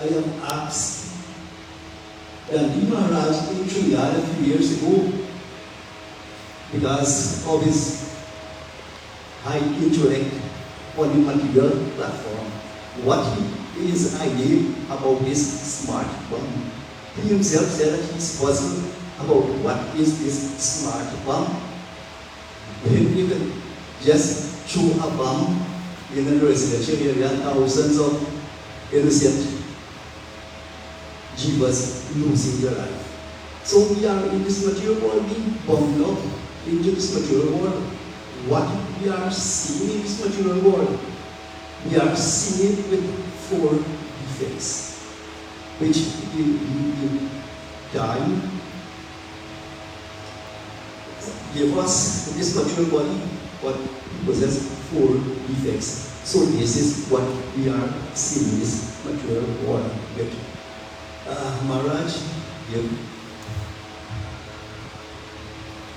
I am asked Gandhi Maharaj in Trinidad a few years ago, because of his high intellect on the material platform, what is idea about this smart bomb. He himself said that he's puzzled about what is this smart bomb. When you can just throw a bomb in a residential area, thousands of innocent jivas losing their life. So we are in this material world being bombed up into this material world. What we are seeing in this material world, we are seeing it with 4 defects, which the time gave us this material body, but possess 4 defects. So this is what we are seeing this material world with. Maharaj gave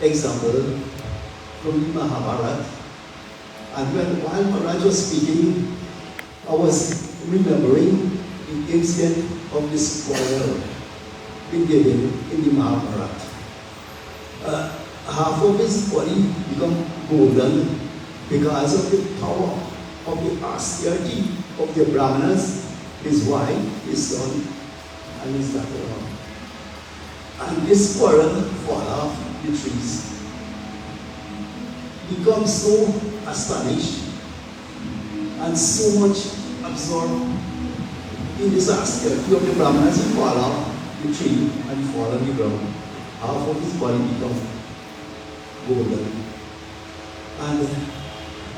example from the Mahabharata, and while Maharaj was speaking, I was remembering the incident of this spoil being given in the Mahabharata. Half of his body become golden because of the power of the austerity of the Brahmanas, his wife, his son, and his daughter. And this squirrel fall off the trees. Become so astonished and so much absorbed in this austerity of the Brahmanas, he fall off the tree and fall on the ground. Half of his body become golden. And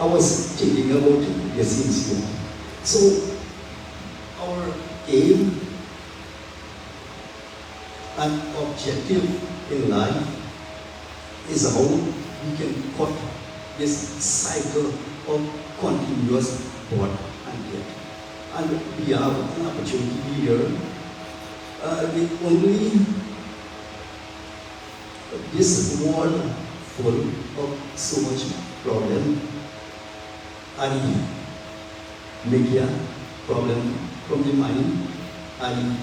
I was thinking about this incident. So our aim and objective in life is how we can cut this cycle of continuous birth and death. And we have an opportunity here. This world full of so much problem, and media problem from the mind, and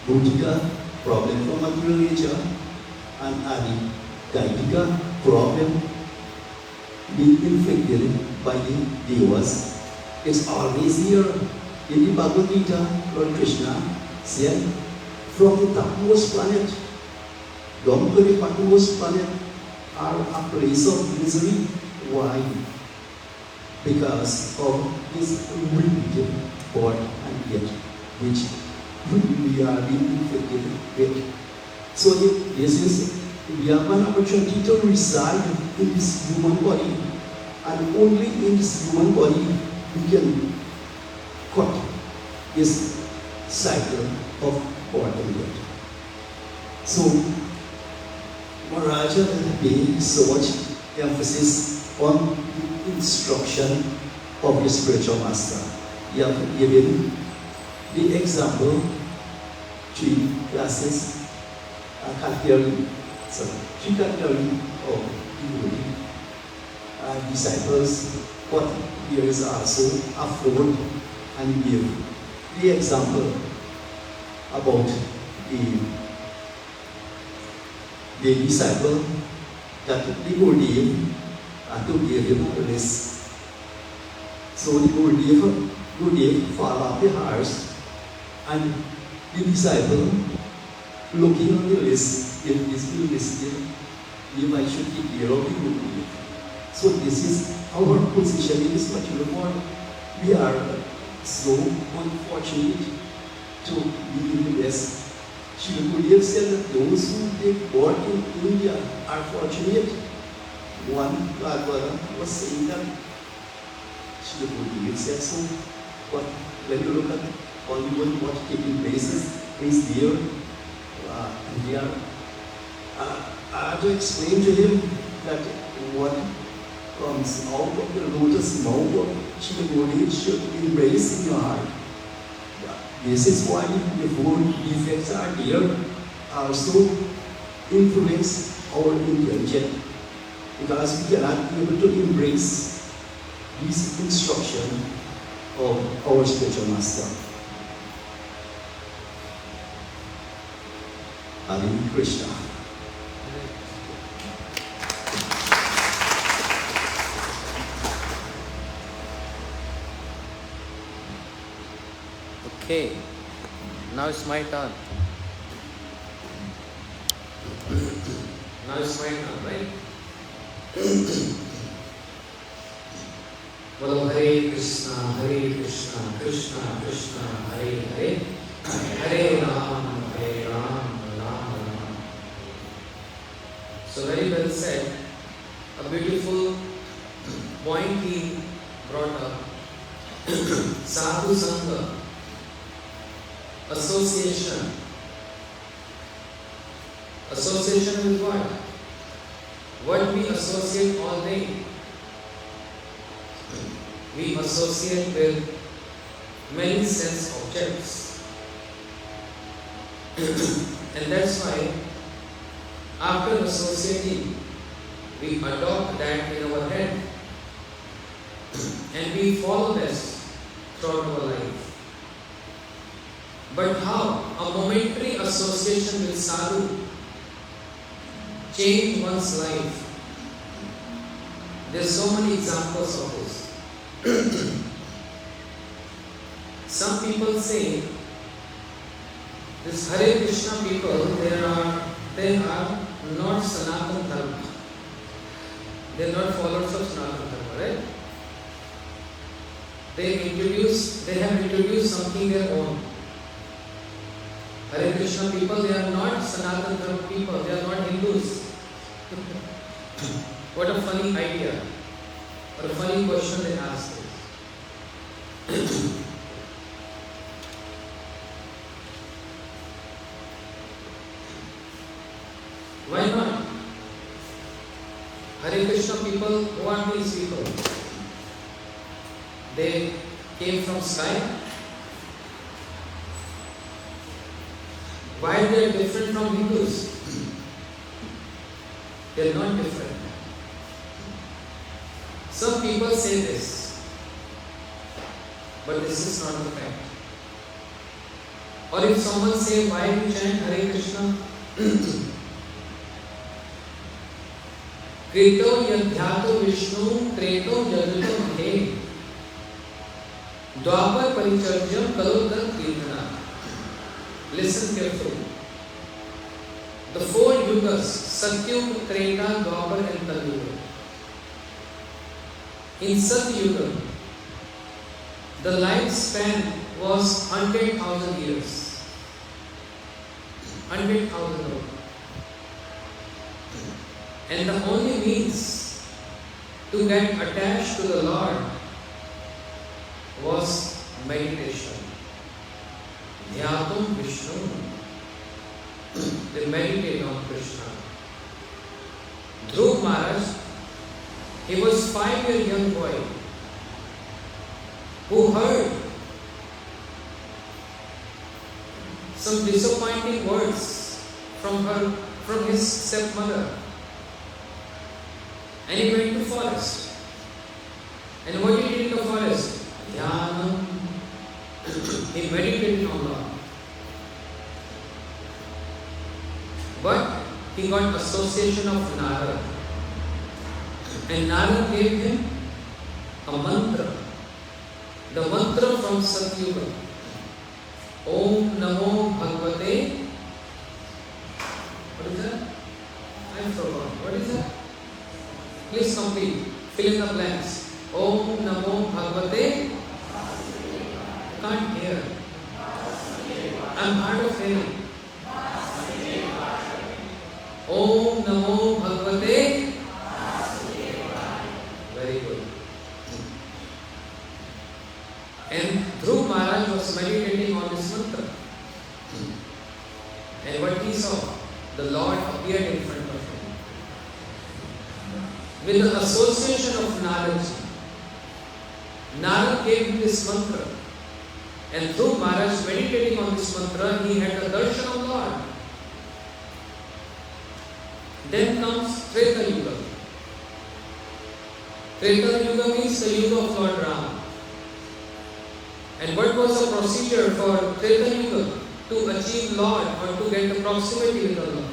Bhutika problem from material nature, and Adi Gaidika problem being inflicted by the devas. It's always here. In the Bhagavad Gita, Lord Krishna said, from the topmost planet down to the topmost planet are a place of misery. Why? Because of this repeated birth and death, which we are being inflicted with. So we have an opportunity to reside in this human body, and only in this human body we can cut this cycle of birth and death. So Maharaja paid so much emphasis on the instruction of the spiritual master. He have given the example 3 classes, category, sorry, 3 categories of devotee disciples, but there is also a 4th, and give the example about the disciple that the Gaudiya to give him a list. So the Gaudiya fall off the horse, and the disciple looking on the list, if this will listed, if I should take care of the Gaudiya. So this is our position in this material world. We are so unfortunate to be in the West. Srila Gaudiya said that those who take birth in India are fortunate. One Radha was saying that Srila Gaudiya said so, but when you look at Hollywood, what taking place is there, and they are. I had to explain to him that what comes out of the lotus mouth of Srila Gaudiya should embrace in your heart. This is why the 4 defects are there, also influence our intelligence, because we cannot be able to embrace this instruction of our spiritual master. Hare Krishna. Okay, now it's my turn. Now it's my turn, right? Bolo Hare Krishna, Krishna Krishna, Hare Hare, Hare Ram, Ram Ram. So very well said. A beautiful point he brought up. Sadhu Sangha, association. Association with what? What we associate all day. We associate with many sense objects. And that's why after associating, we adopt that in our head and we follow this throughout our life. But how a momentary association with sadhu change one's life? There's so many examples of this. Some people say this Hare Krishna people, they are not Sanatana Dharma. They are not followers of Sanatana Dharma, right? They have introduced something their own. Hare Krishna people, they are not Sanatana Dharma people, they are not Hindus. What a funny idea, or a funny question they ask. Why not? Hare Krishna people, who are these people? They came from sky. Why they are different from Hindus? They are not different. Some people say this, but this is not the fact. Or if someone say, why you chant Hare Krishna? Krito yadhyato Vishnu, Kreto jagito mahe, Dwapar paricharjam kalodar kirtana. Listen carefully. The four yugas, Satyuga, Treta, Dwapar and Kalyuga. In Satyuga, the lifespan was 100,000 years. 100,000 years. And the only means to get attached to the Lord was meditation. Dhyatum Vishnu. They meditate on Krishna. Dhruv Maharaj, he was 5-year young boy who heard some disappointing words from his stepmother. And he went to forest. And what he did in the forest? Dhyanam. He meditated on Lord. But he got association of Narada. And Narada gave him a mantra. The mantra from Satyuga. Om Namo Bhagavate. What is that? I forgot. What is that? Please complete. Fill in the blanks. Om Namo Bhagavate. Can't hear. I'm hard of hearing. Om Namo Bhagavate. Very good. And Dhruv Maharaj was meditating on this mantra. And what he saw? The Lord appeared in front of him. With the association of knowledge, Narada gave him this mantra. And through Maharaj meditating on this mantra, he had the darshan of Lord. Then comes Treta Yuga. Treta Yuga means the Yuga of Lord Rama. And what was the procedure for Treta Yuga? to achieve Lord or to get the proximity with the Lord?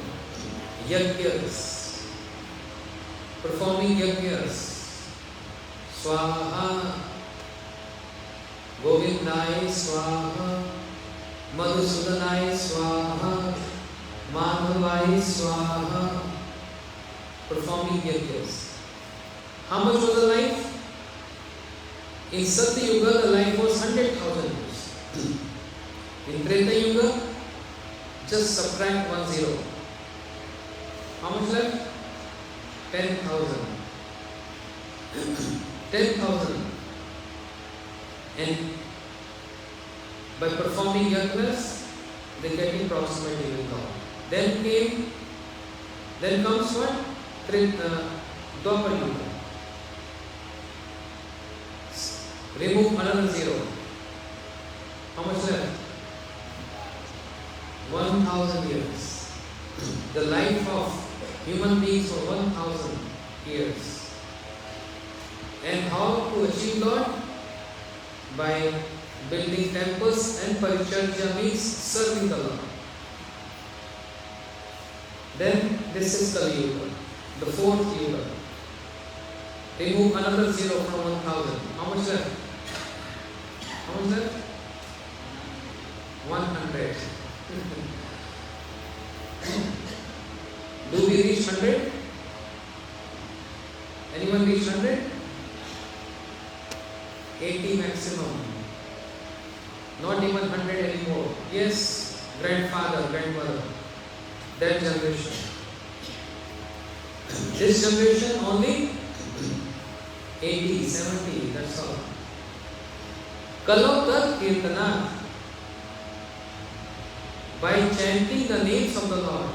Yajnas. Performing yajnas. Swaha. Govindaya Swaha. Madhusudanaya Swaha. Madhavaya Swaha. Performing yajnas. How much was the life? In Satya Yuga, the life was 100,000 years. In Treta Yuga, just subtract 1 0. How much left? 10,000. 10,000. And by performing yajnas, they get in proximity with God. Then comes what? Dwapar Yuga. Remove another 0. How much left? 1,000 years. The life of human beings for 1,000 years. And how to achieve Lord? By building temples, and paricharya means serving the Lord. Then this is Kali Yuga, the 4th Yuga. Remove another 0 from 1,000. How much left? How much left? 100. Do we reach 100? Anyone reach 100? 80 maximum. Not even 100 anymore. Yes, grandfather, grandmother. That generation. This generation only 80, 70, that's all. Kalotat Kirtana. By chanting the names of the Lord,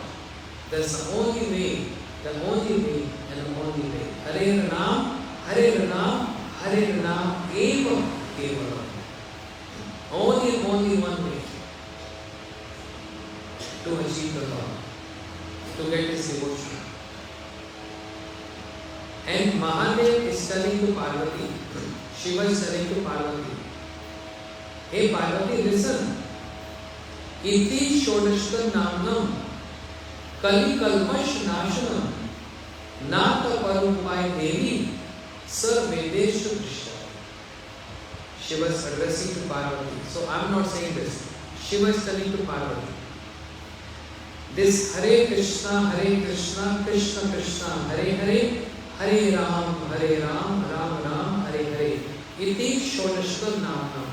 that's the only way, and the only way. Hare Ram, Hare Ram, Hare Ram, Eva, Eva. Only and only one way to achieve the Lord, to get His devotion. And Mahadev is telling to Parvati, Shiva is telling to Parvati, hey Parvati, listen. Iti Shodashta Namnam Kali Kalmash Nashanam Nata Parupai Devi Sir Vedeshu Krishna. Shiva is addressing to Parvati. So I am not saying this. Shiva is telling to Parvati. This Hare Krishna, Krishna Krishna, Hare Hare, Hare Ram, Ram Ram, Hare Hare. Iti Shodashta Namnam.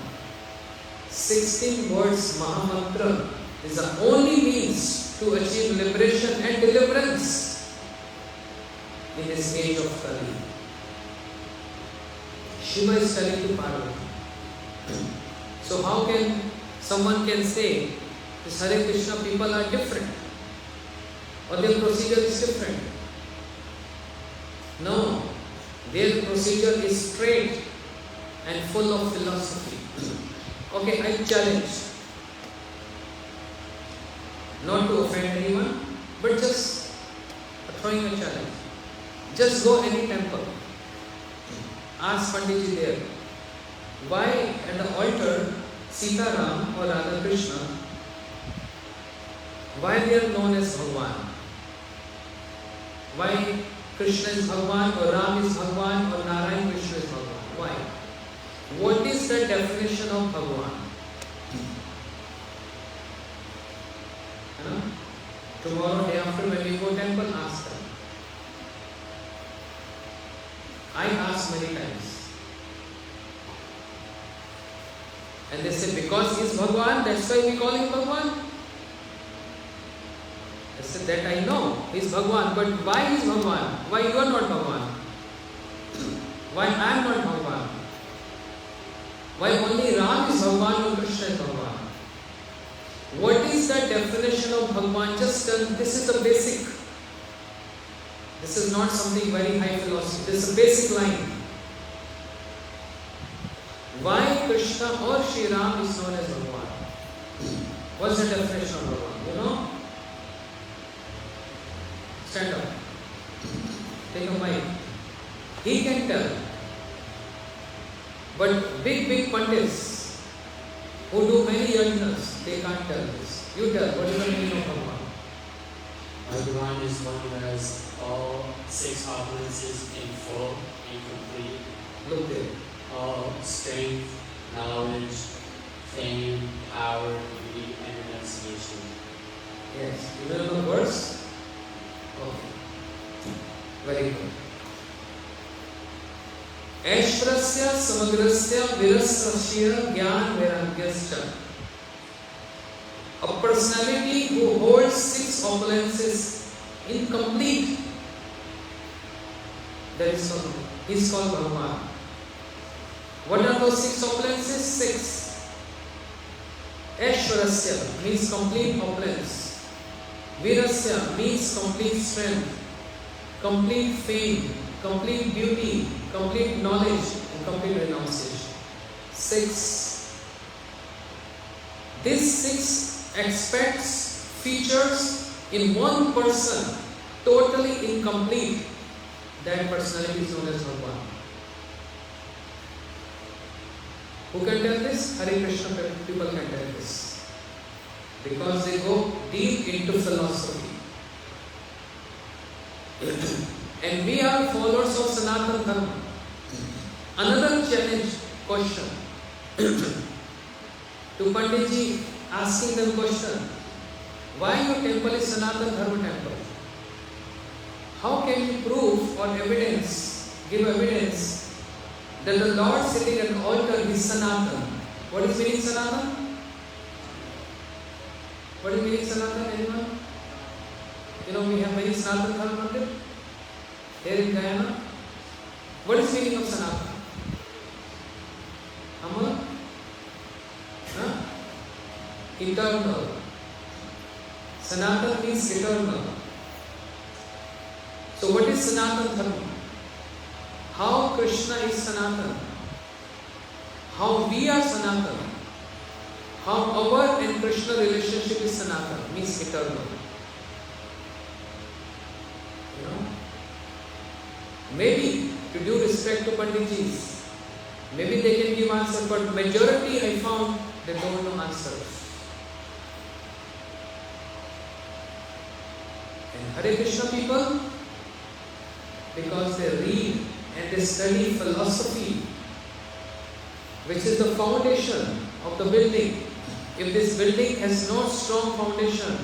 16 words Mahamantra is the only means to achieve liberation and deliverance in this age of Kali. Shiva is telling to Parvati. So how can someone can say this Hare Krishna people are different or their procedure is different? No, their procedure is straight and full of philosophy. Okay, I challenge, not to offend anyone, but just throwing a challenge. Just go any temple, ask Panditji there, why at the altar Sita Ram or Radha Krishna, why they are known as Bhagwan? Why Krishna is Bhagwan or Ram is Bhagwan or Narayan Krishna is Bhagwan? Why? What is the definition of Bhagwan? Tomorrow, day after, when we go temple, ask them. I ask many times. And they say, because he is Bhagwan, that's why we call him Bhagwan. I said, that I know, he is Bhagwan, but why he is Bhagwan? Why you are not Bhagwan? Why I am not Bhagwan? Why only Ram is Bhagwan or Krishna is Bhagwan? What is the definition of Bhagwan? Just this is the basic. This is not something very high philosophy. This is a basic line. Why Krishna or Sri Ram is known as Bhagwan? What's the definition of Bhagwan? You know? Stand up. Take a mic. He can tell. But big pandits, who do many yajnas, they can't tell this. You tell, what is the meaning of Bhagavan? Bhagavan is one who has all 6 opulences in full and complete. Look there. All strength, knowledge, fame, power, beauty, and renunciation. Yes. You know the verse? Okay. Very good. Aishwarasya samagrasya virasrasya jnana vairagyascha. A personality who holds 6 opulences incomplete. That is called, he is called Bhagavan. What are those 6 opulences? 6. Aishwarasya means complete opulence. Virasya means complete strength, complete fame, complete beauty, complete knowledge, and complete renunciation. 6. These 6 aspects, features in one person, totally incomplete. That personality is known as Bhagavan. Who can tell this? Hare Krishna people can tell this. Because they go deep into philosophy. And we are followers of Sanatana Dharma. Another challenge question to Panditji, asking them question, why your temple is Sanatana Dharma temple? How can you prove or give evidence that the Lord sitting at the altar is Sanatana? What is meaning Sanatana? What is meaning Sanatana? Anyone? You know, we have many Sanatana Dharma mandir here in Guyana. What is meaning of Sanatana? Amar? Huh? Eternal. Sanatana means eternal. So what is Sanatana Dharma? How Krishna is Sanatana? How we are Sanatana? How our and Krishna relationship is Sanatana, means eternal. You know? Maybe, to due respect to Panditjis, maybe they can give answer, but majority I found they don't know answers. And Hare Krishna people, because they read and they study philosophy, which is the foundation of the building. If this building has no strong foundation,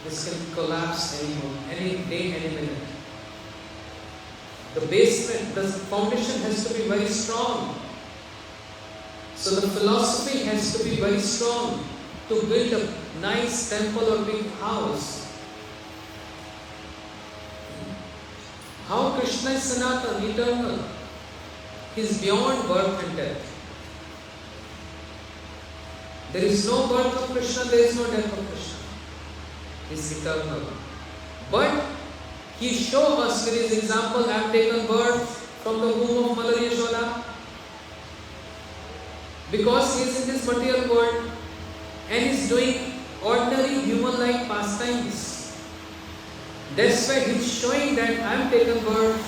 this can collapse any day, any minute. The basement, the foundation has to be very strong. So the philosophy has to be very strong to build a nice temple or big house. How Krishna is Sanatana, eternal. He is beyond birth and death. There is no birth of Krishna, there is no death of Krishna. He is eternal. But he showed us with his example, I have taken birth from the womb of Mother Yashoda. Because he is in this material world and is doing ordinary human-like pastimes. That's why he is showing that I am taken birth.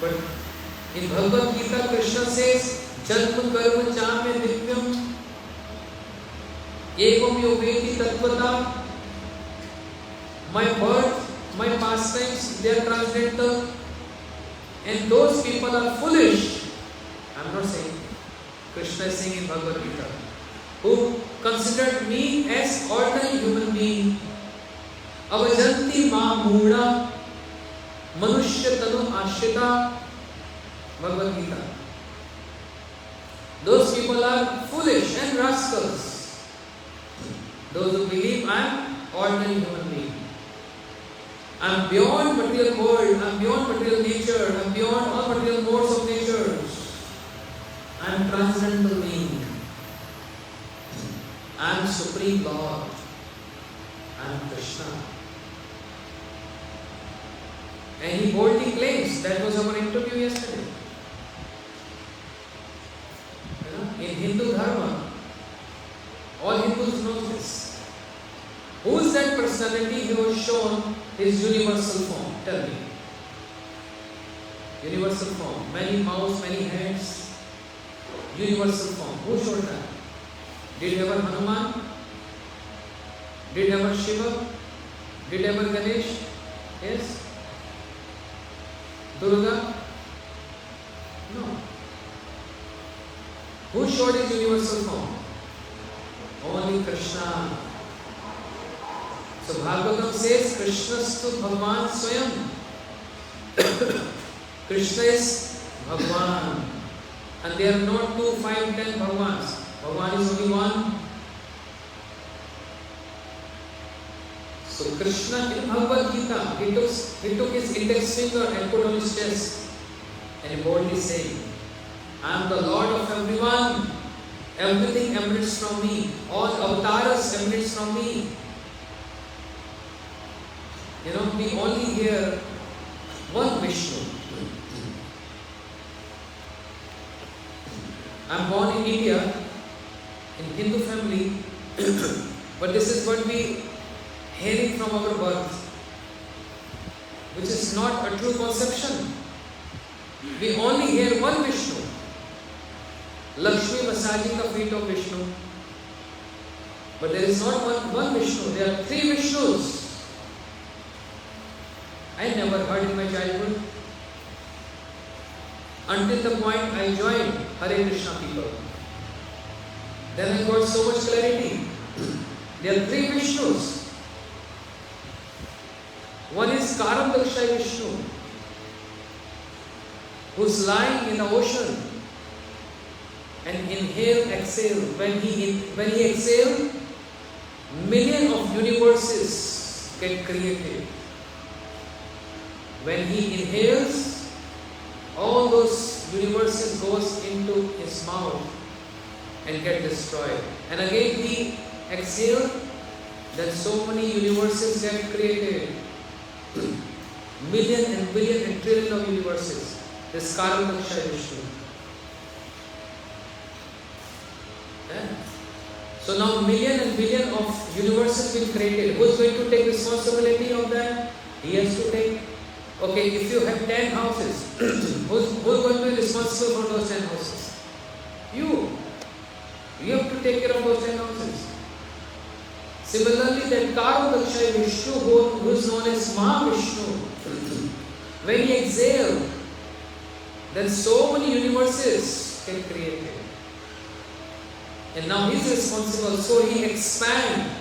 But in Bhagavad Gita, Krishna says, Janma karma chame divyam evam yoveti tattvata. My birth, my pastimes, they are transcendental. And those people are foolish. I am not saying. Krishna is saying in Bhagavad Gita, who considered me as ordinary human being. Avajanti ma mudha manushya tanu ashrita. Bhagavad Gita. Those people are foolish and rascals. Those who believe I am ordinary human being. I am beyond material world, I am beyond material nature, I am beyond all material modes of nature. I am transcendental being. I am Supreme Lord. I am Krishna. And he boldly claims, that was our interview yesterday. You know, in Hindu Dharma, all Hindus know this. Who is that personality who has shown his universal form? Tell me. Universal form. Many mouths, many heads. Universal form. Who showed that? Did ever Hanuman? Did ever Shiva? Did ever Ganesh? Yes? Durga? No. Who showed his universal form? Only Krishna. So Bhagavatam says, Krishnastu Bhagwan Swayam. Krishna is Bhagwan. And there are not 2, 5, 10 Bhagwans. Bhagwan is only one. So Krishna in Bhagavad Gita, he took his index finger and put on his chest and boldly saying, I am the Lord of everyone. Everything emanates from me. All avatars emanates from me. You know, we only hear one Vishnu. I am born in India, in Hindu family, but this is what we hearing from our birth, which is not a true conception. We only hear one Vishnu. Lakshmi massaging the feet of Vishnu. But there is not one Vishnu, there are 3 Vishnus. I never heard in my childhood until the point I joined Hare Krishna people. Then I got so much clarity. There are 3 Vishnus. One is Karam Dakshay Vishnu, who's lying in the ocean and inhale, exhale. When he exhale, millions of universes get created. When he inhales, all those universes goes into his mouth and get destroyed. And again he exhales, then so many universes get created. Million and billion and trillion of universes. This Karam Dakshay Vishnu. So now million and billion of universes will be created. Who is going to take responsibility of that? He has to take. Okay, if you have 10 houses, who's going to be responsible for those 10 houses? You. You have to take care of those 10 houses. Similarly, that Karam Dakshay Vishnu, who is known as Mahavishnu, when he exhales, then so many universes get created. And now he is responsible, so he expands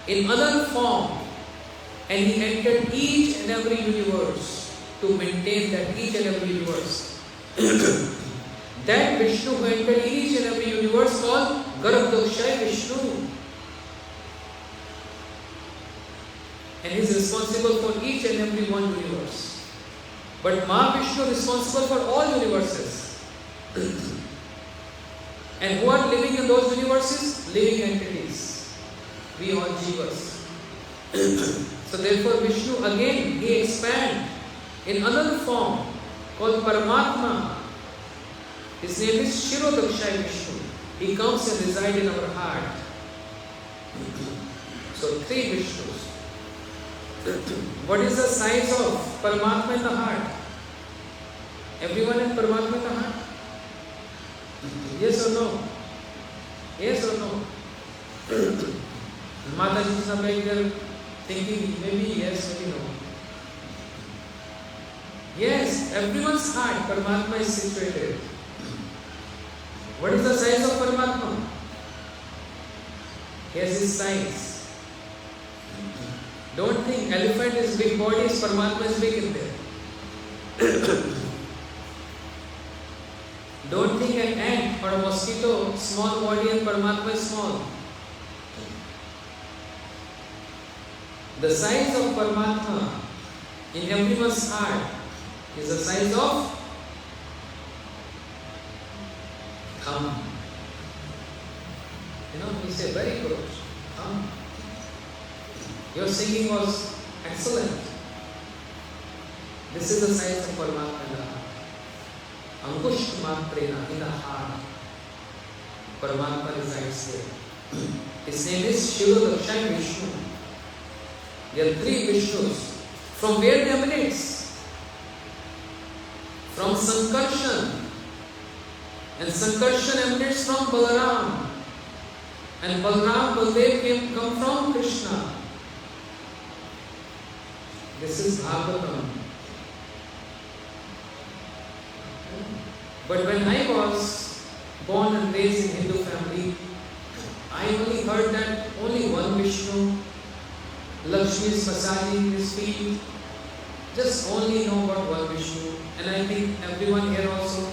in other form and he entered each and every universe to maintain that each and every universe. That Vishnu who entered each and every universe called Garbhodakshay Vishnu. And he is responsible for each and every one universe. But Mahavishnu is responsible for all universes. And who are living in those universes? Living entities. We all jivas. So therefore Vishnu again, he expands in another form called Paramatma. His name is Shirodakshay Vishnu. He comes and resides in our heart. So 3 Vishnus. What is the size of Paramatma in the heart? Everyone has Paramatma in the heart? Yes or no? Yes or no? Mataji is not like they're thinking maybe yes, maybe no. Yes, everyone's heart, Paramatma is situated. What is the size of Paramatma? He has his size. Don't think elephant is big body, Paramatma is big in there. Don't think an ant or a mosquito, small body and Paramatma is small. The size of Paramatma in everyone's heart is the size of thumb. You know, we say very good. Thumb. Your singing was excellent. This is the size of Paramatma in the heart. Ankush Matrena in the heart. Paramatma resides there. His name is Shirodakshay Vishnu. There are 3 Vishnus. From where they emanate? From Sankarshan. And Sankarshan emanates from Balaram. And Balram, Baldev come from Krishna. This is Bhagavatam. But when I was born and raised in Hindu family, I only heard that only one Vishnu, Lakshmi is massaging his feet. Just only know about one Vishnu. And I think everyone here also,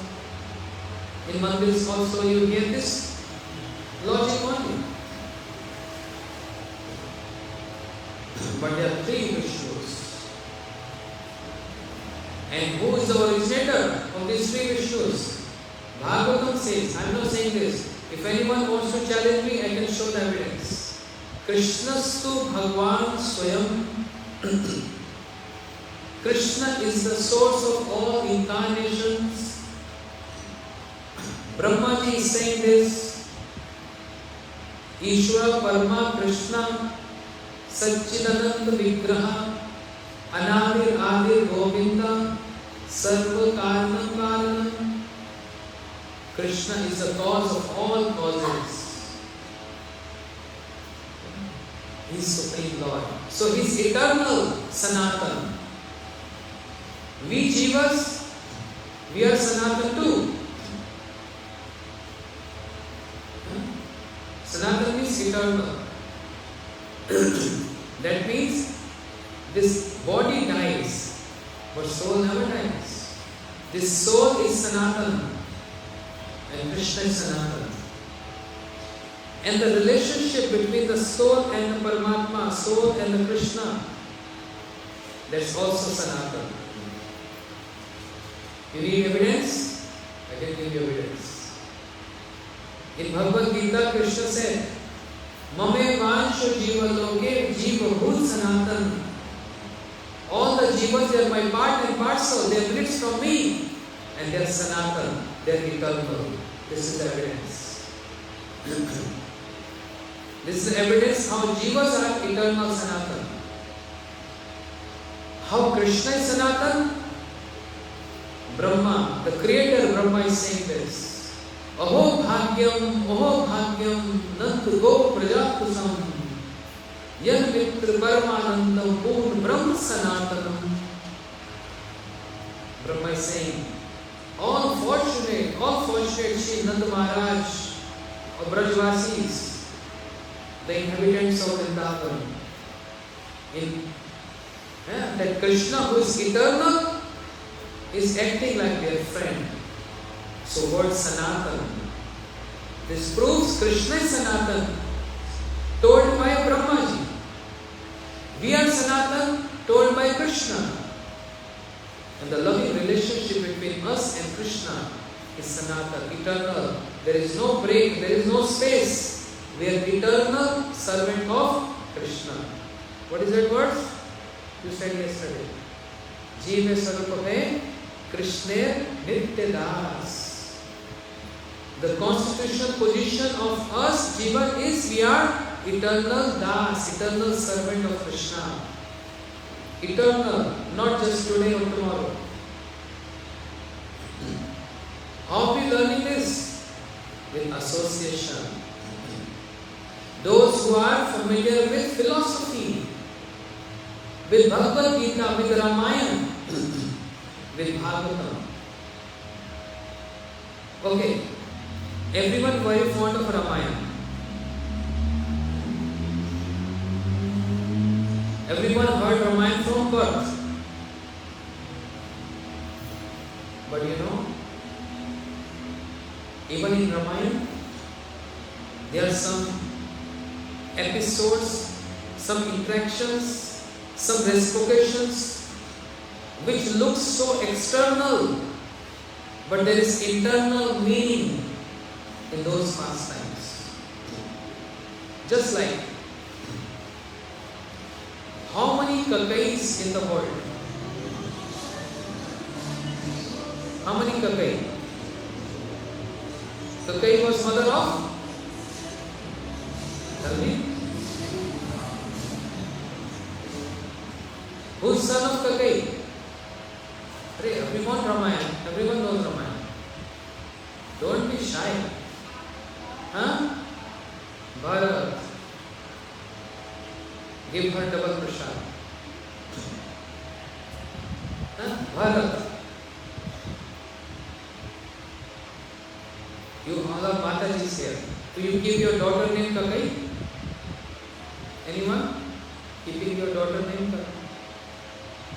in mandirs also, you hear this logic only. But there are three Vishnus. And who is the originator of these three Vishnus? Bhagavatam says, I am not saying this. If anyone wants to challenge me, I can show the evidence. Krishnastu Bhagwan Swayam. Krishna is the source of all incarnations. Brahmaji is saying this. Ishvara Parma Krishna Satchidananda Vigraha Anadir Adir Govinda Sarva Karanam Karanam. Krishna is the cause of all causes. He is Supreme Lord. So He is eternal, Sanatan. We Jivas, we are Sanatan too. Sanatan means eternal. That means this body dies, but soul never dies. This soul is Sanatan and Krishna is Sanatan. And the relationship between the soul and the Paramatma, soul and the Krishna, that's also Sanatan. You need evidence? I can give you evidence. In Bhagavad Gita, Krishna said, Mame Vanshu Jiva Loke Jiva Bhut Sanatan. All the jivas, they are my part and parcel, they are bits from me. And they are Sanatan, they are eternal. This is evidence. This is evidence how jivas are eternal Sanatan. How Krishna is Sanatan? Brahma, the creator Brahma is saying this. Aho bhagyam, nantu go prajakusam, yan mitra paramanandam purna brahma sanatanam. Brahma is saying, all fortunate Shri Nanda Maharaj of Brajvasis, the inhabitants of Vrindavan, that Krishna who is eternal is acting like their friend. So word Sanatan. This proves Krishna is Sanatan, told by Brahmaji. We are Sanatan, told by Krishna. And the loving relationship between us and Krishna is Sanatan, eternal. There is no break, there is no space. We are eternal servant of Krishna. What is that word? You said yesterday. Jive Sarupave Krishner Nitya Das. The constitutional position of us, Jiva, is we are eternal Das, eternal servant of Krishna. Eternal, not just today or tomorrow. How are we learning this? With association. Those who are familiar with philosophy, with Bhagavad Gita, with Ramayana, with Bhagavatam. Okay, everyone very fond of Ramayana. Everyone heard Ramayana from birth. But you know, even in Ramayana, there are some episodes, some interactions, some reciprocations which look so external, but there is internal meaning in those pastimes. Just like, how many kakais in the world? How many kakai? Kakai was mother of? Tell me. Who's son of Kakai? Everyone Ramayana. Everyone knows Ramayana. Don't be shy. Huh? Bharat, give her double prasad. Bharat, you all are Mataji's here. Do you give your daughter name Kakai? Anyone? Keeping your daughter name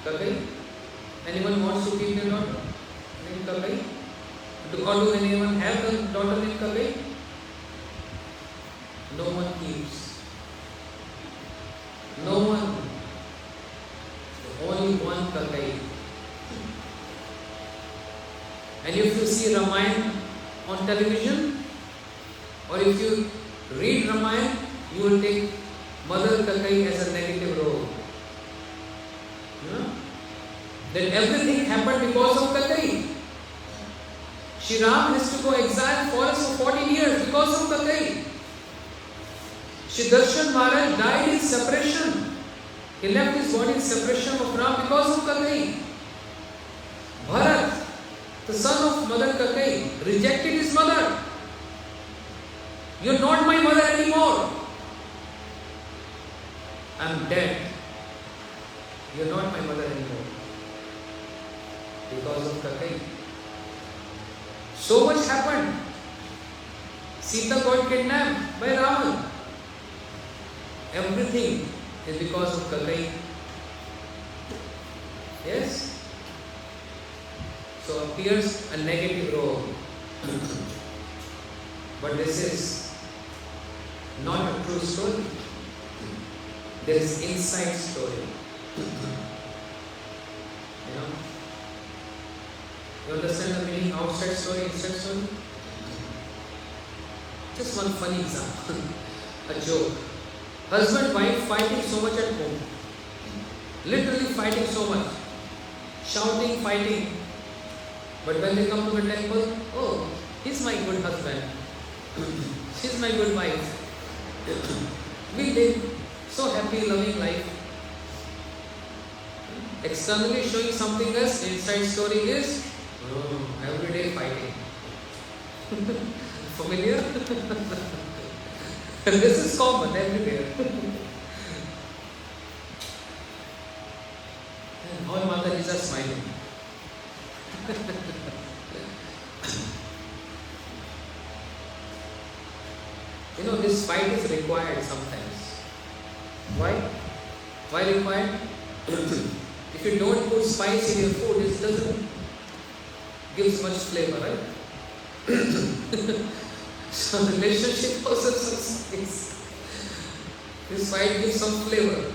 Kakai? Anyone wants to keep their daughter name Kakai? Or do anyone have a daughter named Kakai? No one keeps. No one. Only one Kakai. And if you see Ramayana on television, or if you read Ramayana, you will take Mother Kakai as a negative role. Then everything happened because of Kakai. Shri Ram has to go exile forest for 14 years because of Kakai. Shri Darshan Maharaj died in separation. He left his body in separation of Ram because of Kakai. Bharat, the son of Mother Kakai, rejected his mother. You're not my mother anymore. I'm dead. You're not my mother anymore. Because of Kakai. So much happened. Sita got kidnapped by Ravan. Everything is because of Kakai. Yes? So appears a negative role. But this is not a true story. There is inside story. You know? You understand the meaning outside story, inside story? Just one funny example. A joke. Husband, wife fighting so much at home. Literally fighting so much. Shouting, fighting. But when they come to the temple, oh, he's my good husband. She's my good wife. We live so happy, loving life. Externally showing something else, inside story is everyday fighting. Familiar? This is common everywhere. All Matajis are smiling. You know, this fight is required sometimes. Why? Why required? If you don't put spice in your food, it doesn't give much flavor, right? So relationship also some spice. This fight gives some flavor.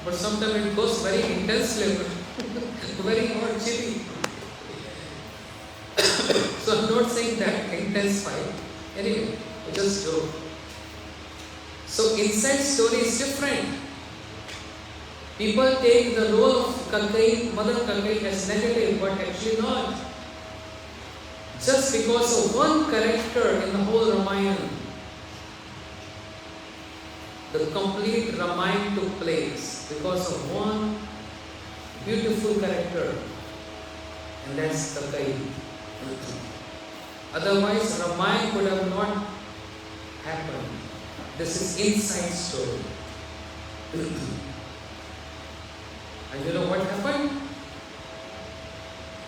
But sometimes it goes very intense flavor. Very hot chili. So I'm not saying that intense fight. Anyway, just joke. So inside story is different. People take the role of Kakai, Mother Kakai as negative, but actually not. Just because of one character in the whole Ramayana, the complete Ramayana took place because of one beautiful character, and that's Kakai. Otherwise, Ramayana could have not happened. This is inside story. And you know what happened?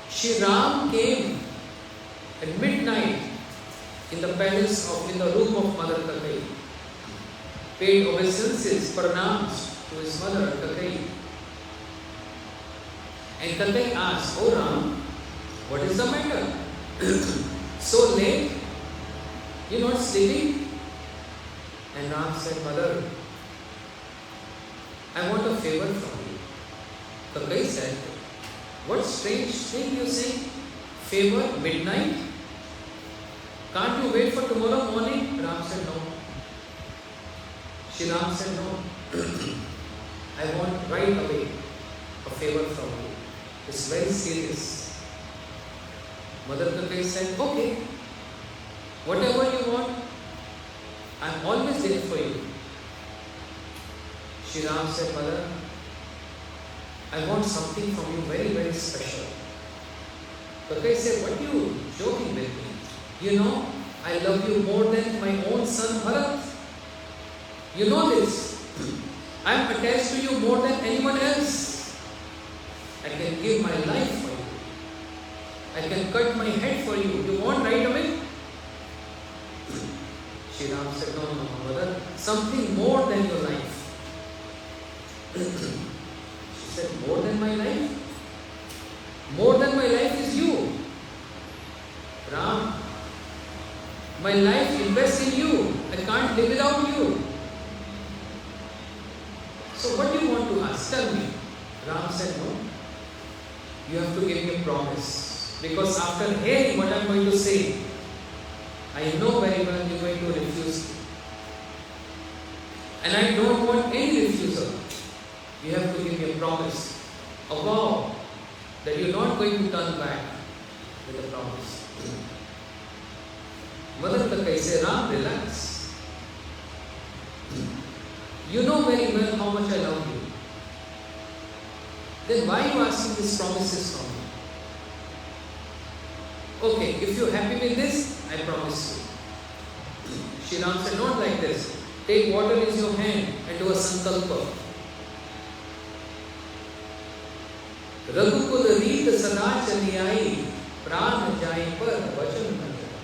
Shri Ram came at midnight in the palace in the room of Mother Kakai, paid obeisances, pranams to his mother Kakai. And Kakai asked, "Oh Ram, what is the matter? So late? You're not sleeping?" And Ram said, "Mother, I want a favor from you." Kakai said, "What strange thing you say? Favor, midnight? Can't you wait for tomorrow morning?" Ram said, "No." Shri Ram said, "No. I want right away a favor from you. It's very serious." Mother Kakai said, "Okay, whatever you want, I'm always there for you." Shri Ram said, "Mother, I want something from you very, very special." Kakai said, "What are you joking with me? You know, I love you more than my own son Bharat. You know this. I am attached to you more than anyone else. I can give my life for you. I can cut my head for you. You want right away? Shri Ram said, no, mother, something more than your life. She said, more than my life? More than my life is you. Ram, my life invests in you. I can't live without you. So what do you want to ask? Tell me. Ram said, no. You have to give me a promise. Because after hearing what I am going to say, I know very well you are going to refuse me. And I don't want any refusal. You have to give me a promise, a vow, that you are not going to turn back with a promise. Mother Kakai said, Ram, relax. You know very well how much I love you. Then why are you asking these promises from me? Okay, if you are happy with this, I promise you. Shri Ram said, not like this. Take water in your hand and do a sankalpa. रघुकुल रीत सदा चली आई, प्राण जाए पर वचन न जाए।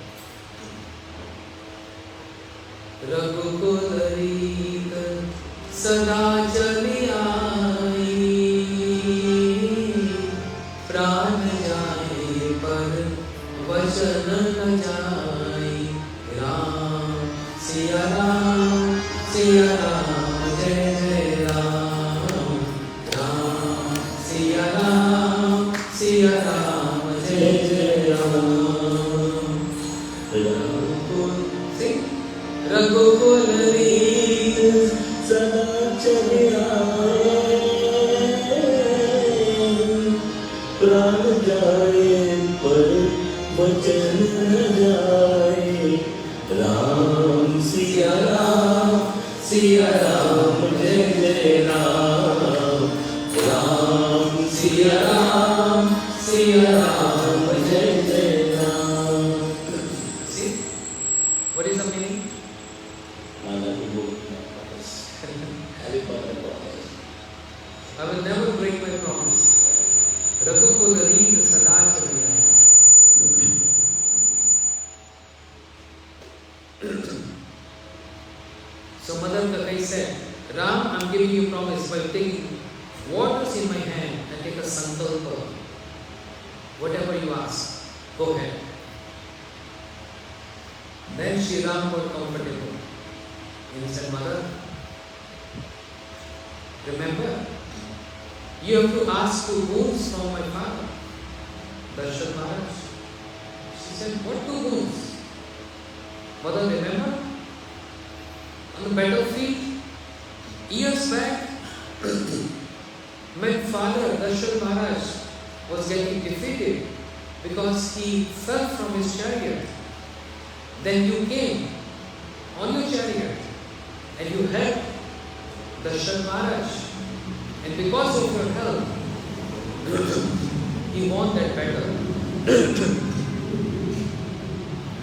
रघुकुल रीत सदा चली आई, प्राण जाए पर वचन न जाए। राम सिया राम, सिया राम, जय जय राम। राम सिया राम, सिया राम, जय जय राम। रघुकुल रीत सदा चले आए, प्राण जाए पर वचन न जाए। राम सिया राम, सिया राम, जय जय राम। राम सिया राम, सिया राम, जय जय Ram. See, what is the meaning? I will never break my promise. Raghukul Reed Sada Chali Aaye. So Mother Kakai said, Ram, I am giving you a promise by taking waters in my hand and take a sankalpa. Whatever you ask, go ahead. Then Shri Ram got comfortable. And he said, Mother, remember, you have to ask 2 boons from my father, Darshan Maharaj. She said, what 2 boons? Mother, remember, on the battlefield, years back, my father, Darshan Maharaj, was getting defeated because he fell from his chariot. Then you came on your chariot and you helped Darshan Maharaj. And because of your help, he won that battle.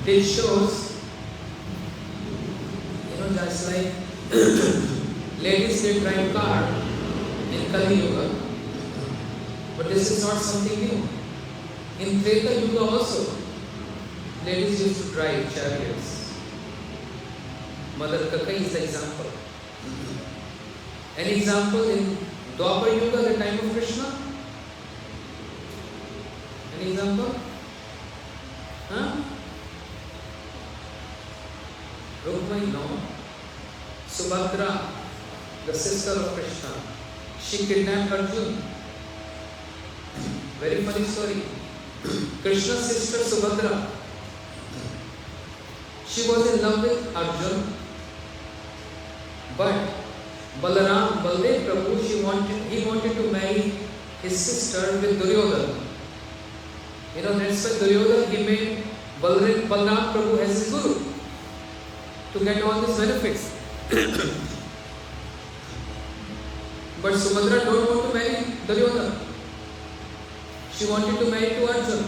This shows, just like ladies did drive car in Kali Yuga, but this is not something new. In Treta Yuga also, ladies used to drive chariots. Mother Kakai is the example. An example in Dwapar Yuga, the time of Krishna? An example? Rukmai, no. Subhadra, the sister of Krishna, she kidnapped Arjun. Very funny story. Krishna's sister Subhadra, she was in love with Arjun, but Balaram, Baldev Prabhu, he wanted to marry his sister with Duryodhana. That's why Duryodhana, he made Balaram Prabhu as his guru to get all these benefits. But Subhadra don't want to marry Duryodhana. She wanted to marry to Arjun.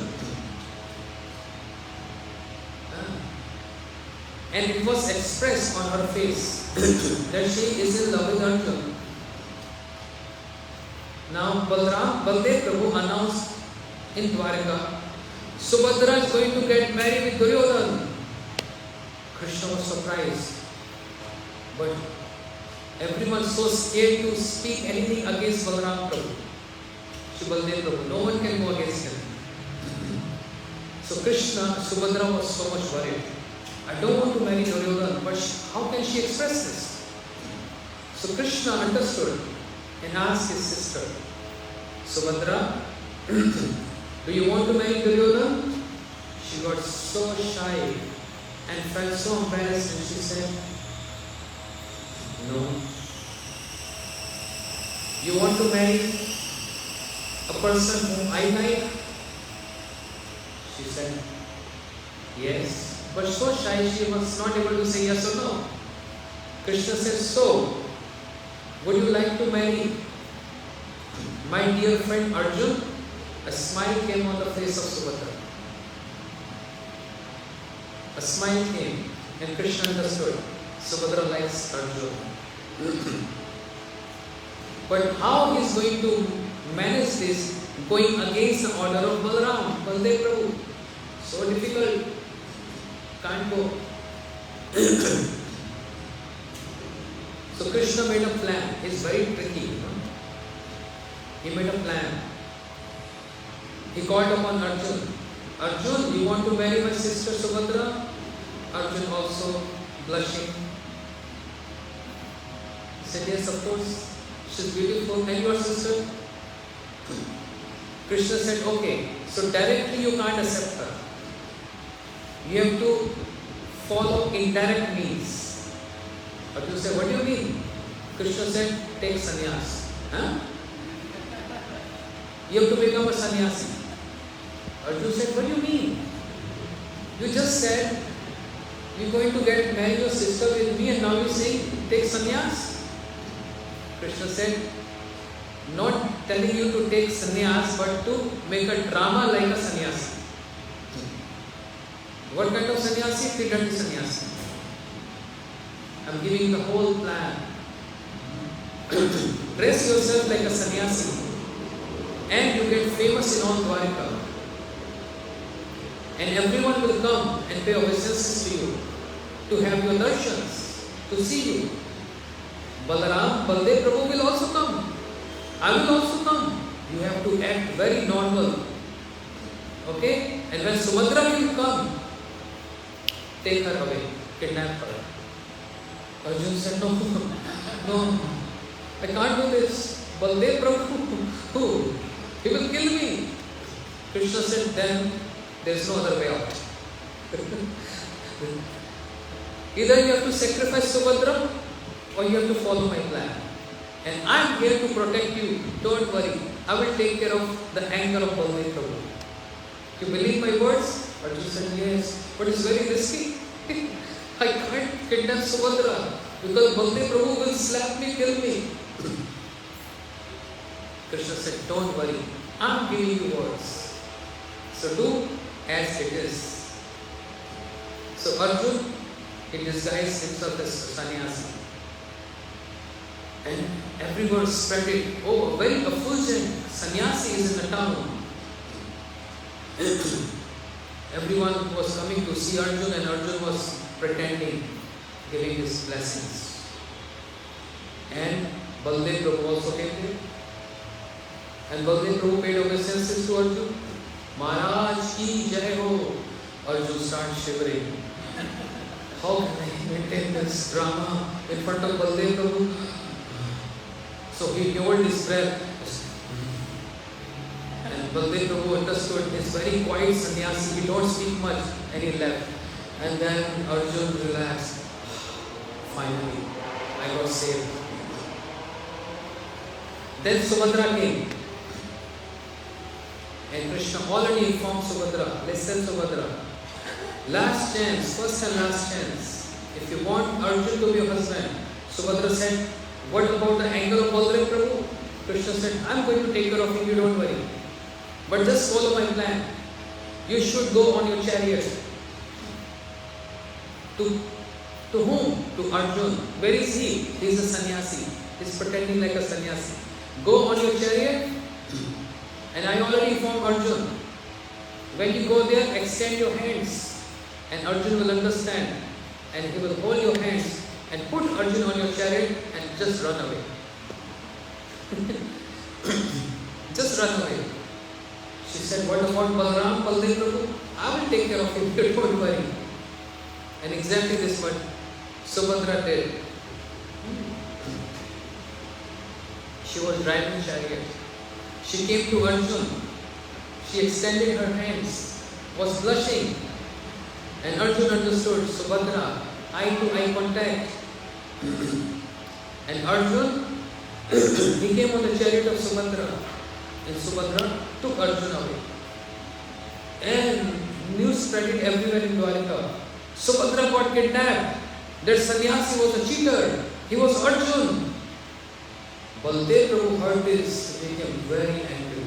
and it was expressed on her face that she is in love with Arjuna. Now Baldev Prabhu announced in Dwarka, Subhadra is going to get married with Duryodhana. Krishna was surprised, but everyone so scared to speak anything against Balaram Prabhu, Baldev Prabhu. No one can go against him. So Krishna, Subhadra was so much worried. I don't want to marry Duryodhana, but how can she express this? So Krishna understood and asked his sister, Subhadra, do you want to marry Duryodhana? She got so shy and felt so embarrassed, and she said, no. You want to marry a person whom I like? She said, yes. But so shy, she was not able to say yes or no. Krishna said, so, would you like to marry my dear friend Arjun? A smile came on the face of Subhadra. A smile came, and Krishna understood. Subhadra likes Arjuna. But how he is going to manage this, going against the order of Balaram, Baldev Prabhu? So difficult. Can't go. So Krishna made a plan. It's very tricky. He made a plan. He called upon Arjun. Arjun, you want to marry my sister Subhadra? Arjun also blushing. He said, yes, of course. She's beautiful. And your sister? Krishna said, okay. So directly you can't accept her. You have to follow indirect means. Arjun said, what do you mean? Krishna said, take sannyas. Huh? You have to become a sannyasi. Arjun said, what do you mean? You just said, you're going to get marry your sister with me, and now you're saying, take sannyas. Krishna said, not telling you to take sannyas, but to make a drama like a sannyasi. What kind of sannyasi? Figurative sannyasi. I'm giving the whole plan. Dress yourself like a sannyasi, and you get famous in all Dwarika. And everyone will come and pay obeisances to you, to have your darshans, to see you. Balaram, Baldev Prabhu will also come. I will also come. You have to act very normal. Okay? And when Subhadra will come, take her away, kidnap her. Arjun said, no, no, I can't do this. Baldev Prabhu, he will kill me. Krishna said, then there is no other way out. Either you have to sacrifice Subhadra, or you have to follow my plan. And I am here to protect you. Don't worry. I will take care of the anger of Baldev Prabhu. You believe my words? Arjun said, yes. But it's very risky. I can't kidnap Subhadra because Baldev Prabhu will slap me, kill me. Krishna said, don't worry. I am giving you words. So do as it is. So Arjun, he disguised himself as sannyasi. And everyone spread it. Oh, very effulgent sannyasi is in the town. Everyone was coming to see Arjun, and Arjun was pretending, giving his blessings. And Baldev Prabhu also came there. And Baldev Prabhu paid obeisances to Arjun. Maharaj ki jai ho. Arjun started shivering. How can I maintain this drama in front of Baldev Prabhu? So he held his breath. And Baldev Prabhu understood, he's very quiet sannyasi, he don't speak much, and he left. And then Arjun relaxed. Finally, I got saved. Then Subhadra came. And Krishna already informed Subhadra, listen Subhadra, last chance, first and last chance. If you want Arjun to be your husband, Subhadra said, what about the anger of Baldev Prabhu? Krishna said, I'm going to take care of him, you don't worry. But just follow my plan. You should go on your chariot to To whom? To Arjun. Where is he? He is a sannyasi. He is pretending like a sannyasi. Go on your chariot, and I already informed Arjun. When you go there, extend your hands, and Arjun will understand, and he will hold your hands and put Arjun on your chariot and just run away. Just run away. She said, what about Balaram, Baldev Prabhu? I will take care of him, don't worry. And exactly this what Subhadra did. She was driving chariot. She came to Arjun. She extended her hands, was blushing. And Arjun understood, Subhadra, eye to eye contact. And Arjun, he came on the chariot of Subhadra. And Subhadra took Arjun away. And news spread it everywhere in Dwarika. Subhadra got kidnapped. That sannyasi was a cheater. He was Arjun. Baldev Prabhu heard this, he became very angry.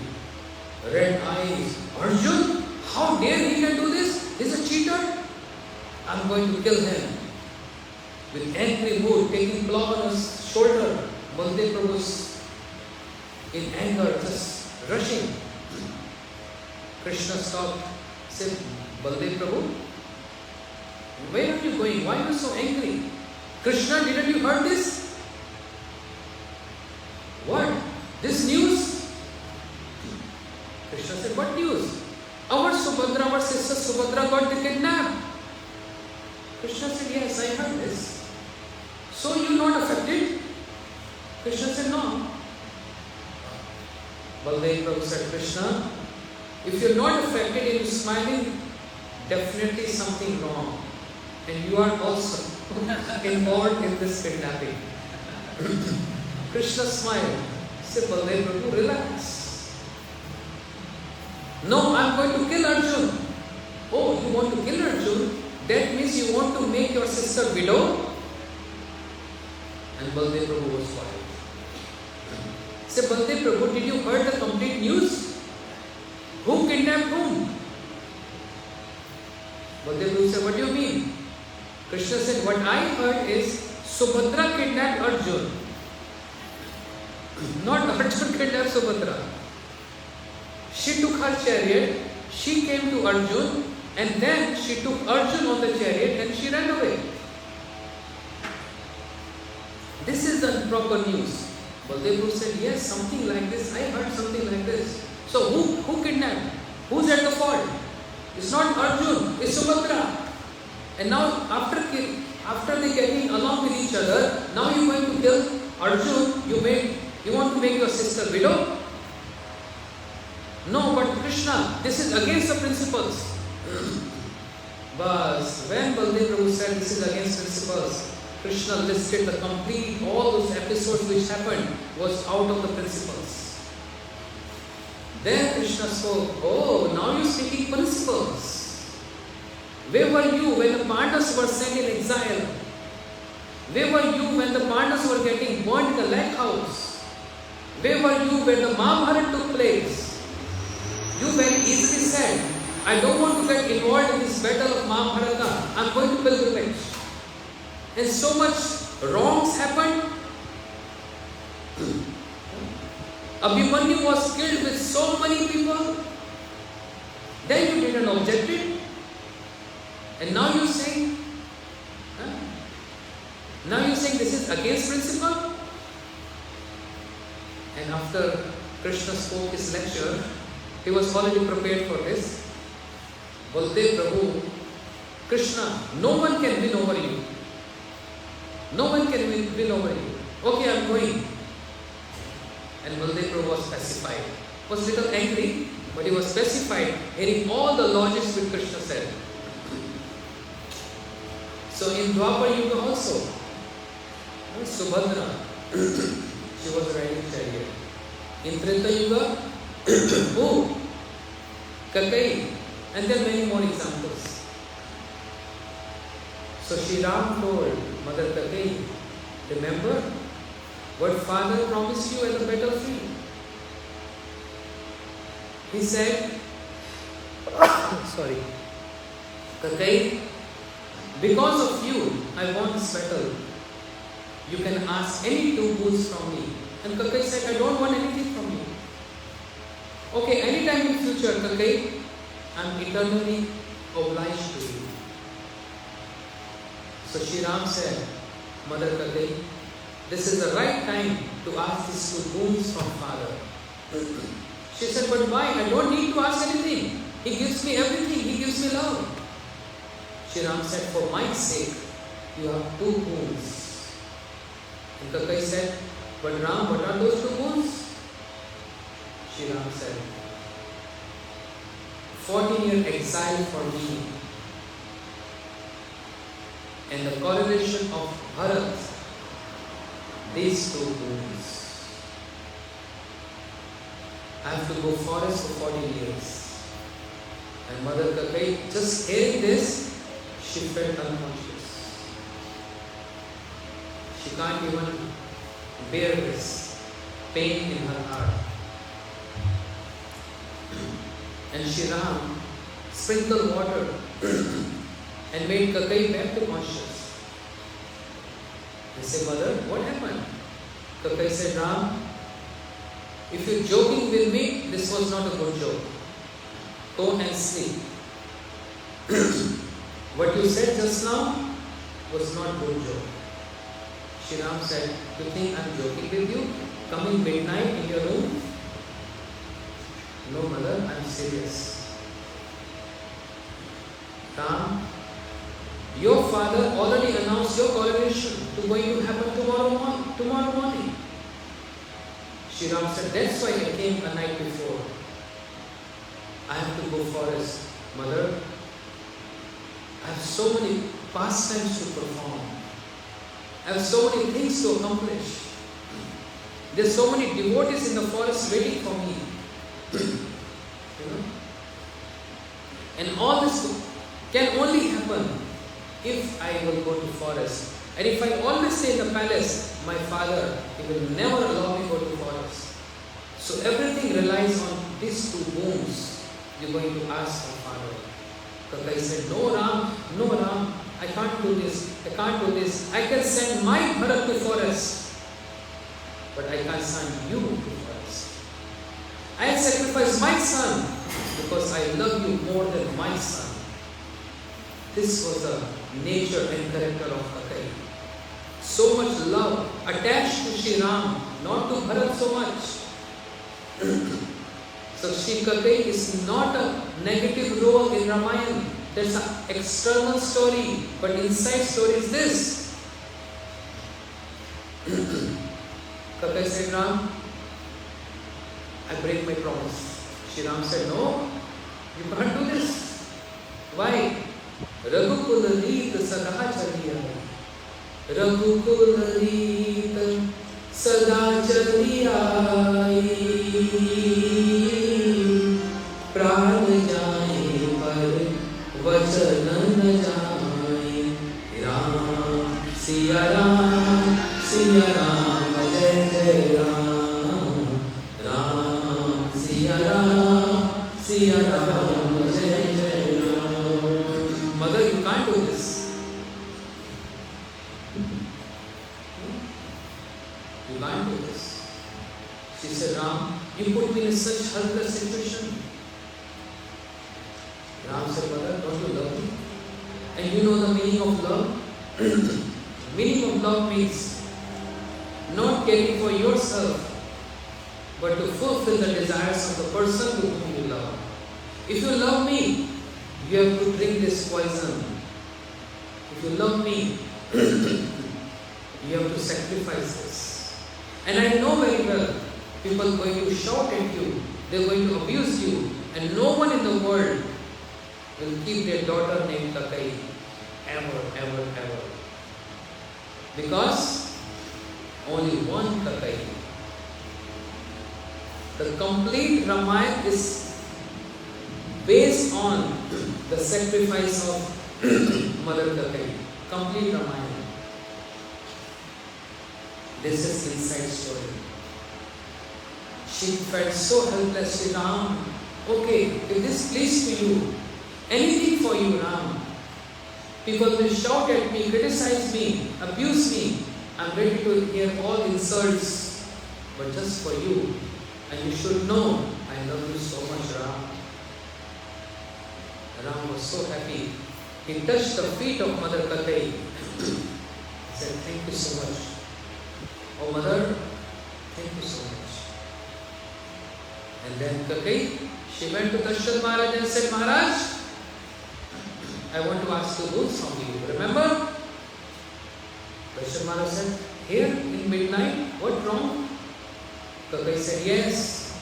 Red eyes. Arjun? How dare he can do this? He's a cheater. I'm going to kill him. With angry mood, taking blow on his shoulder, Baldev Prabhu was in anger, just rushing. Krishna stopped, said, Baldev Prabhu, where are you going? Why are you so angry? Krishna, didn't you heard this? What? This news? Krishna said, what news? Our Subhadra, our sister Subhadra got kidnapped. Krishna said, yes, I heard this. So you not affected? Krishna said, no. Baldev Prabhu said, Krishna, if you're not affected and you're smiling, definitely something wrong. And you are also involved in this kidnapping. Krishna smiled. He said, Baldev Prabhu, relax. No, I'm going to kill Arjun. Oh, you want to kill Arjun? That means you want to make your sister widow? And Baldev Prabhu was quiet. He said, Baldev Prabhu, did you heard the complete news? Who kidnapped whom? Baldev Prabhu said, what do you mean? Krishna said, what I heard is Subhadra kidnapped Arjun. Not Arjun kidnapped Subhadra. She took her chariot, she came to Arjun, and then she took Arjun on the chariot and she ran away. This is the proper news. Baldev Prabhu said, yes, something like this. I heard something like this. So who kidnapped? Who's at the fault? It's not Arjun, it's Subhadra. And now after they getting along with each other, now you're going to kill Arjun. You want to make your sister widow? No, but Krishna, this is against the principles. But when Baldev Prabhu said this is against principles, Krishna listed the complete, all those episodes which happened was out of the principles. Then Krishna spoke, oh, now you're speaking principles. Where were you when the Pandavas were sent in exile? Where were you when the Pandavas were getting burned in the lake house? Where were you when the Mahabharata took place? You very easily said, I don't want to get involved in this battle of Mahabharata. I'm going to pilgrimage. And so much wrongs happened. Abhimanyu was killed with so many people. Then you didn't object it. And now you're saying, this is against principle. And after Krishna spoke his lecture, he was already prepared for this. Baldev Prabhu, Krishna, no one can win over you. No one can win over you. Okay, I'm going. And Baldev Prabhu was pacified. Was a little angry, but he was pacified, hearing all the logics which Krishna said. So in Dwapar Yuga also, Subhadra, she was riding chariot. In Treta Yuga, who? Kakai. And there are many more examples. So Shri Ram told Mother Kakai, remember what father promised you at the battlefield? He said, sorry, Kakai, because of you, I want this battle. You can ask any 2 boons from me. And Kakai said, I don't want anything from you. Okay, anytime in future, Kakai, I'm eternally obliged to you. So Shri Ram said, Mother Kakai, this is the right time to ask these 2 boons from father. She said, but why? I don't need to ask anything. He gives me everything. He gives me love. Shri Ram said, for my sake, you have 2 boons. And Kakai said, but Ram, what are those 2 boons? Shri Ram said, 14-year exile for me and the coronation of Bharat, these 2 boons. I have to go forest for 14 years. And Mother Kakai, just hearing this, she felt unconscious. She can't even bear this pain in her heart. And Shri Ram sprinkled water and made Kakai back to conscious. I said, Mother, what happened? Kakai said, Ram, if you're joking with me, this was not a good joke. Go and sleep. What you said just now was not good joke. Shri Ram said, you think I'm joking with you? Coming midnight in your room? No, Mother, I'm serious. Ram, your father already announced your coronation to going to happen tomorrow morning. Shri Ram said, that's why I came a night before. I have to go forest. Mother, I have so many pastimes to perform. I have so many things to accomplish. There's so many devotees in the forest waiting for me. You know? And all this can only happen if I will go to forest. And if I always stay in the palace, my father, he will never allow me to go to forest. So everything relies on these 2 boons you're going to ask my father. Kakai said, no Ram, I can't do this. I can send my Bharat to forest, but I can't send you to forest. I sacrifice my son because I love you more than my son. This was the nature and character of Kakai. So much love attached to Shri Ram, not to Bharat so much. So Shri Kakai is not a negative role in Ramayana. That's an external story, but inside story is this. Kakai said, Ram, I break my promise. Shri Ram said, no, you can't do this. Why? Raghukul Reet Sada Chaliya. Raghukul Reet Sada Chaliya. Pran jaye par vachan न जाए. Ram, Siya Ram, Siya Ram, Jai Jai Ram. Ram, Siya Ram, Siya Ram, Jai Jai Ram. Mother, you can't do this. You can't do this. She said, Ram, you put me in such helpless situation. Ram said, Mother, don't you love me? And you know the meaning of love? Meaning of love means not caring for yourself, but to fulfill the desires of the person whom you love. If you love me, you have to drink this poison. If you love me, you have to sacrifice this. And I know very well, people are going to shout at you, they are going to abuse you, and no one in the world will keep their daughter named Kakai ever. Because only one Kakai. The complete Ramayana is based on the sacrifice of Mother Kakai. Complete Ramayana. This is inside story. She felt so helpless. She Ram, okay, if this please to you, anything for you, Ram. People will shout at me, criticize me, abuse me. I'm ready to hear all insults, but just for you. And you should know, I love you so much, Ram. Ram was so happy. He touched the feet of Mother Katai. He said, thank you so much. Oh Mother, thank you so much. And then Katai, she went to Dasharatha Maharaj and said, Maharaj, I want to ask two rules from you. Remember? Dasharatha Maharaj said, here in midnight, what wrong? Katai said, yes.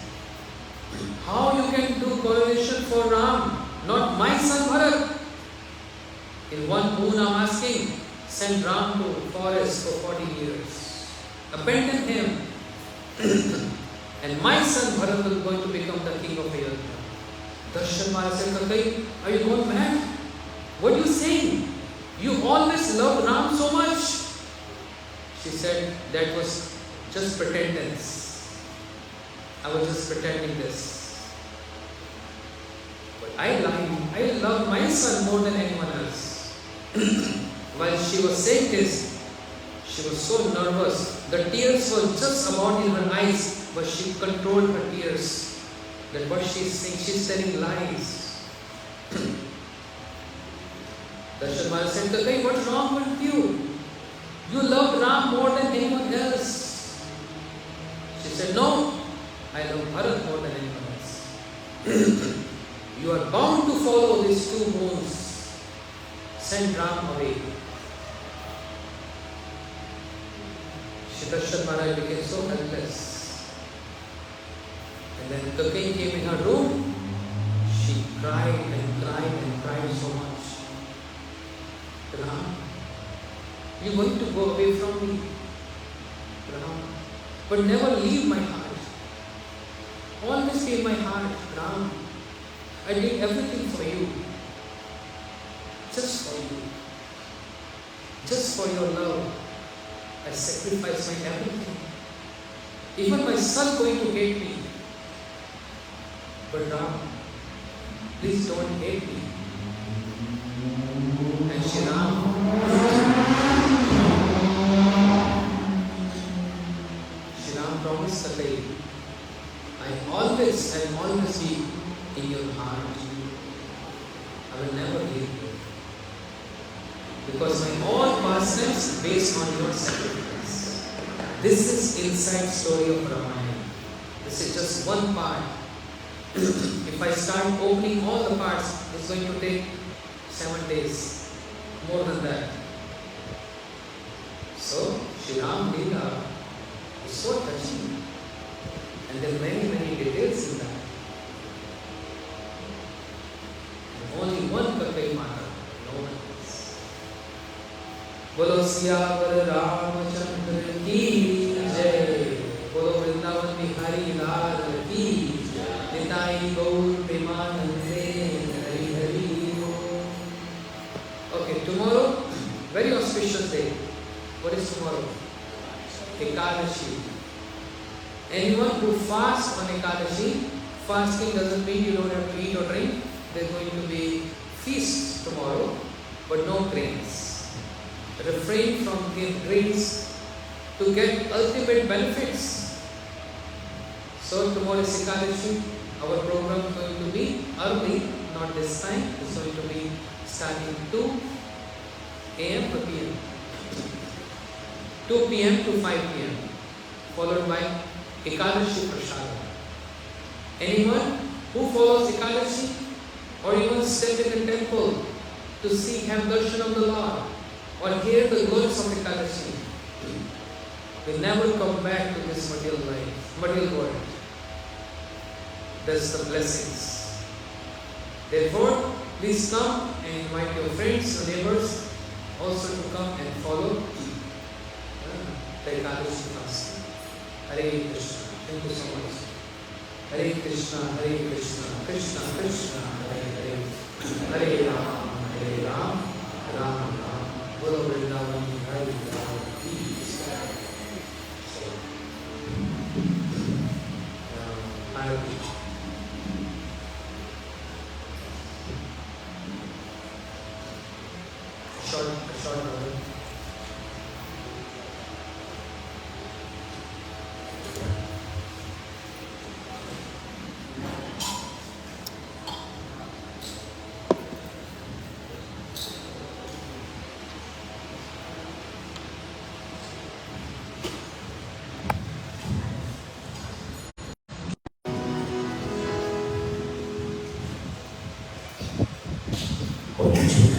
How you can do coronation for Ram, not my son Bharat? In one boon I'm asking, send Ram to forest for 40 years. Abandon him. And my son Bharat is going to become the king of Ayodhya. Dasharatha Maharaj said, Katai, are you going mad? What are you saying? You always loved Ram so much. She said, that was just pretendence. I was just pretending this. But I love my son more than anyone else. While she was saying this, she was so nervous. The tears were just about in her eyes, but she controlled her tears. That what she's saying, she's telling lies. Dasharatha Maharaj said, Katai, what's wrong with you? You loved Ram more than anyone else. She said, no, I love Bharat more than anyone else. You are bound to follow these two moons. Send Ram away. Dasharatha Maharaj became so helpless. And then Katai came in her room. She cried and cried and cried so much. Ram, you're going to go away from me. Ram, but never leave my heart. Always be in my heart, Ram. I did everything for you. Just for you. Just for your love. I sacrificed my everything. Even my son going to hate me. But Ram, please don't hate me. And Shri Ram promised Katai, I always be in your heart. I will never leave you. Because my all pastimes based on your sacrifice. This is inside story of Ramayana. This is just one part. If I start opening all the parts, it's going to take 7 days. More than that. So, Shri Ram Leela is so touching. And there are many details in that. And only one Katai Mata, no one else. Bolo Siyawar Ramachandra ki jai. Bolo Vrindavan Bihari Lal ki jai. Nitai Gaur Premanande Hari Hari Bo. Okay, tomorrow, very auspicious day. What is tomorrow? Ekadashi. Anyone who fasts on Ekadashi, fasting doesn't mean you don't have to eat or drink. There's going to be feast tomorrow, but no grains. Refrain from grains to get ultimate benefits. So tomorrow is Ekadashi. Our program is going to be early, not this time. It's going to be starting 2 a.m. to p.m. 2 p.m. to 5 p.m. followed by Ekadashi Prashadam. Anyone who follows Ekadashi or even step in the temple to have darshan of the Lord or hear the words of Ekadashi will never come back to this material life, material world. That's the blessings. Therefore, please come and invite your friends, your neighbors also to come and follow the Ekadashi fast. Hare Krishna. Thank you so much. Hare Krishna, Krishna Krishna, Hare Hare, Hare Ram, Ram Ram. Bolo Vrindavan Bihari Lal ki jai. Hare Krishna. ผมชื่อ